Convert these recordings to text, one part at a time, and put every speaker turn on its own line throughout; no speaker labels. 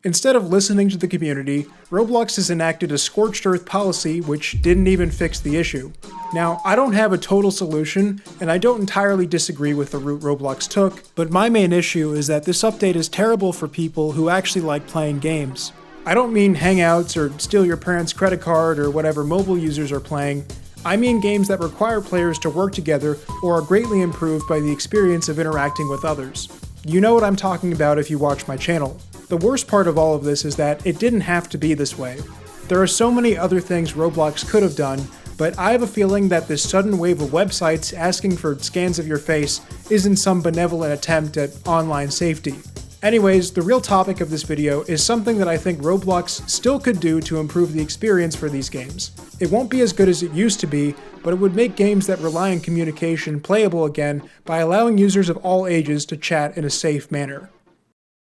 Instead of listening to the community, Roblox has enacted a Scorched Earth policy which didn't even fix the issue. Now, I don't have a total solution, and I don't entirely disagree with the route Roblox took, but my main issue is that this update is terrible for people who actually like playing games. I don't mean hangouts or steal your parents' credit card or whatever mobile users are playing. I mean games that require players to work together or are greatly improved by the experience of interacting with others. You know what I'm talking about if you watch my channel. The worst part of all of this is that it didn't have to be this way. There are so many other things Roblox could have done, but I have a feeling that this sudden wave of websites asking for scans of your face isn't some benevolent attempt at online safety. Anyways, the real topic of this video is something that I think Roblox still could do to improve the experience for these games. It won't be as good as it used to be, but it would make games that rely on communication playable again by allowing users of all ages to chat in a safe manner.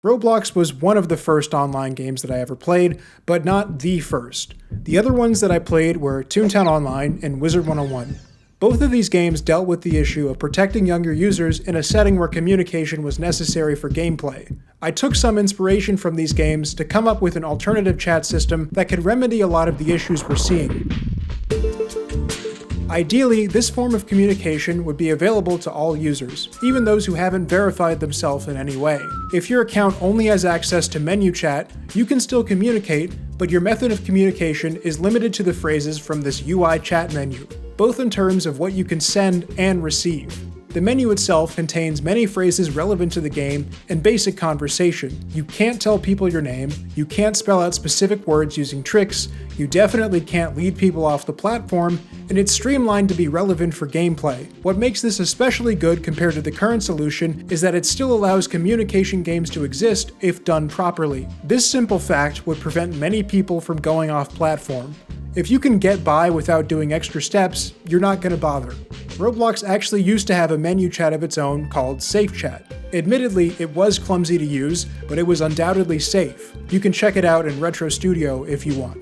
Roblox was one of the first online games that I ever played, but not the first. The other ones that I played were Toontown Online and Wizard 101. Both of these games dealt with the issue of protecting younger users in a setting where communication was necessary for gameplay. I took some inspiration from these games to come up with an alternative chat system that could remedy a lot of the issues we're seeing. Ideally, this form of communication would be available to all users, even those who haven't verified themselves in any way. If your account only has access to menu chat, you can still communicate, but your method of communication is limited to the phrases from this UI chat menu, both in terms of what you can send and receive. The menu itself contains many phrases relevant to the game and basic conversation. You can't tell people your name, you can't spell out specific words using tricks, you definitely can't lead people off the platform, and it's streamlined to be relevant for gameplay. What makes this especially good compared to the current solution is that it still allows communication games to exist if done properly. This simple fact would prevent many people from going off platform. If you can get by without doing extra steps, you're not going to bother. Roblox actually used to have a menu chat of its own called safechat. Admittedly, it was clumsy to use, but it was undoubtedly safe. You can check it out in RetroStudio if you want.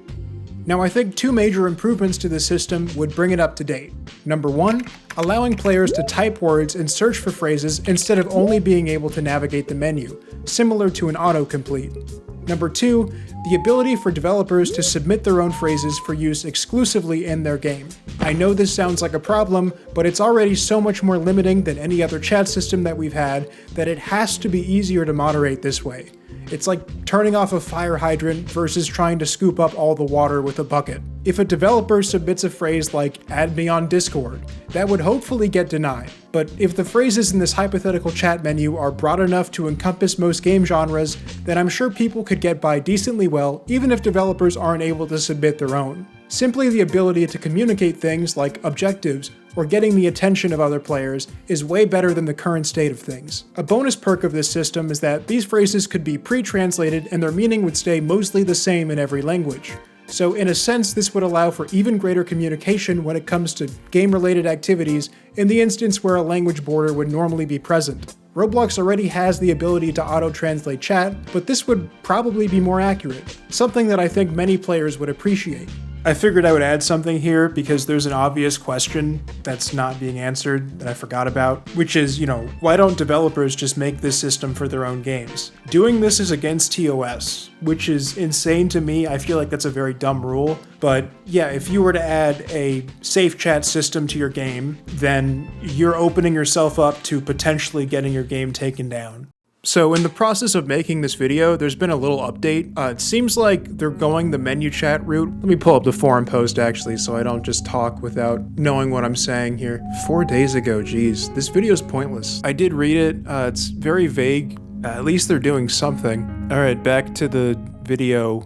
Now, I think two major improvements to the system would bring it up to date. Number one, allowing players to type words and search for phrases instead of only being able to navigate the menu, similar to an autocomplete. Number two, the ability for developers to submit their own phrases for use exclusively in their game. I know this sounds like a problem, but it's already so much more limiting than any other chat system that we've had that it has to be easier to moderate this way. It's like turning off a fire hydrant versus trying to scoop up all the water with a bucket. If a developer submits a phrase like "add me on Discord," that would hopefully get denied. But if the phrases in this hypothetical chat menu are broad enough to encompass most game genres, then I'm sure people could get by decently well even if developers aren't able to submit their own. Simply the ability to communicate things like objectives or getting the attention of other players is way better than the current state of things. A bonus perk of this system is that these phrases could be pre-translated and their meaning would stay mostly the same in every language. So in a sense, this would allow for even greater communication when it comes to game-related activities in the instance where a language border would normally be present. Roblox already has the ability to auto-translate chat, but this would probably be more accurate, something that I think many players would appreciate. I figured I would add something here because there's an obvious question that's not being answered that I forgot about, which is, why don't developers just make this system for their own games? Doing this is against TOS, which is insane to me. I feel like that's a very dumb rule, but yeah, if you were to add a safe chat system to your game, then you're opening yourself up to potentially getting your game taken down. So in the process of making this video, there's been a little update. It seems like they're going the menu chat route. Let me pull up the forum post actually so I don't just talk without knowing what I'm saying here. 4 days ago, geez, this video is pointless. I did read it, it's very vague. At least they're doing something. All right, back to the video.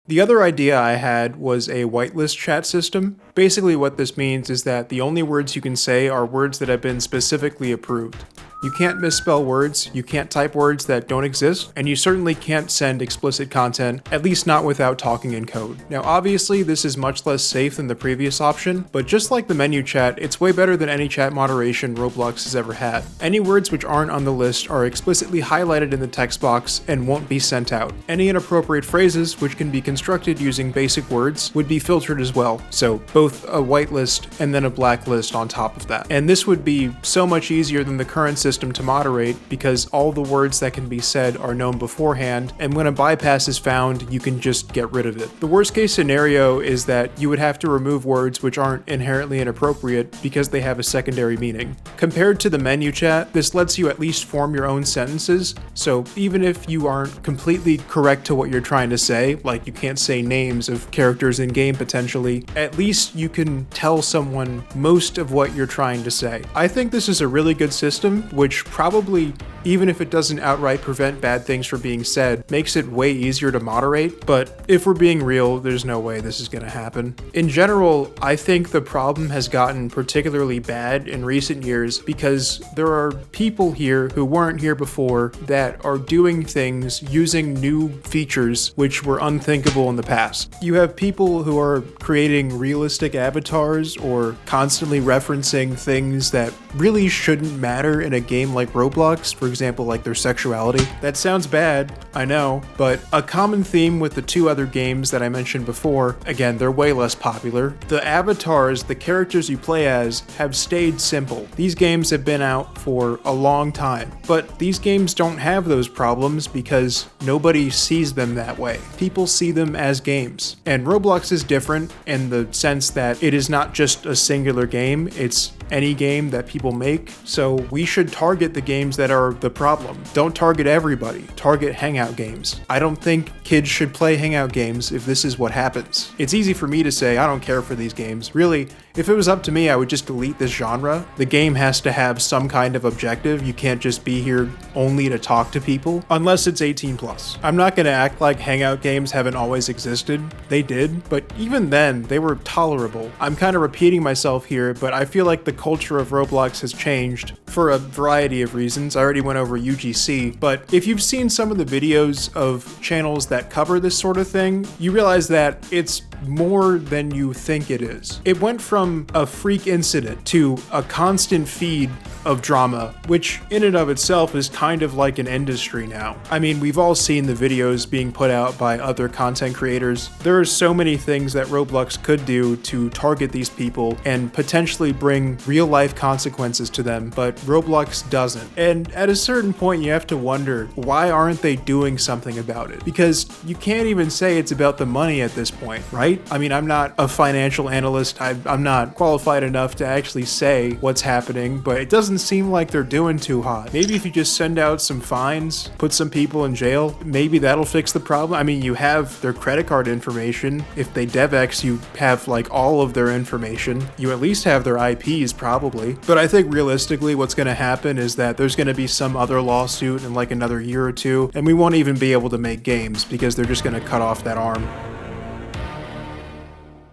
The other idea I had was a whitelist chat system. Basically what this means is that the only words you can say are words that have been specifically approved. You can't misspell words, you can't type words that don't exist, and you certainly can't send explicit content, at least not without talking in code. Now obviously this is much less safe than the previous option, but just like the menu chat, it's way better than any chat moderation Roblox has ever had. Any words which aren't on the list are explicitly highlighted in the text box and won't be sent out. Any inappropriate phrases, which can be constructed using basic words, would be filtered as well, so both a whitelist and then a blacklist on top of that. And this would be so much easier than the current system system to moderate because all the words that can be said are known beforehand, and when a bypass is found, you can just get rid of it. The worst case scenario is that you would have to remove words which aren't inherently inappropriate because they have a secondary meaning. Compared to the menu chat, this lets you at least form your own sentences, so even if you aren't completely correct to what you're trying to say, like you can't say names of characters in game potentially, at least you can tell someone most of what you're trying to say. I think this is a really good system, which probably, even if it doesn't outright prevent bad things from being said, makes it way easier to moderate, but if we're being real, there's no way this is gonna happen. In general, I think the problem has gotten particularly bad in recent years because there are people here who weren't here before that are doing things using new features which were unthinkable in the past. You have people who are creating realistic avatars or constantly referencing things that really shouldn't matter in a game like Roblox, for example, like their sexuality. That sounds bad, I know, but a common theme with the two other games that I mentioned before, again, they're way less popular. The avatars, the characters you play as, have stayed simple. These games have been out for a long time, but these games don't have those problems because nobody sees them that way. People see them as games. And Roblox is different in the sense that it is not just a singular game, it's any game that people make, so we should target the games that are the problem. Don't target everybody, target hangout games. I don't think kids should play hangout games if this is what happens. It's easy for me to say I don't care for these games. Really, if it was up to me, I would just delete this genre. The game has to have some kind of objective. You can't just be here only to talk to people, unless it's 18+. I'm not gonna act like hangout games haven't always existed. They did, but even then, they were tolerable. I'm kind of repeating myself here, but I feel like the culture of Roblox has changed for a variety of reasons. I already went over UGC, but if you've seen some of the videos of channels that cover this sort of thing, you realize that it's more than you think it is. It went from a freak incident to a constant feed of drama, which in and of itself is kind of like an industry now. I mean, we've all seen the videos being put out by other content creators. There are so many things that Roblox could do to target these people and potentially bring real life consequences to them, but Roblox doesn't. And at a certain point, you have to wonder, why aren't they doing something about it? Because you can't even say it's about the money at this point, right? I mean, I'm not a financial analyst. I'm not qualified enough to actually say what's happening, but it doesn't seem like they're doing too hot. Maybe if you just send out some fines, put some people in jail, maybe that'll fix the problem. I mean, you have their credit card information. If they DevX, you have like all of their information. You at least have their IPs probably. But I think realistically what's going to happen is that there's going to be some other lawsuit in like another year or two, and we won't even be able to make games because they're just going to cut off that arm.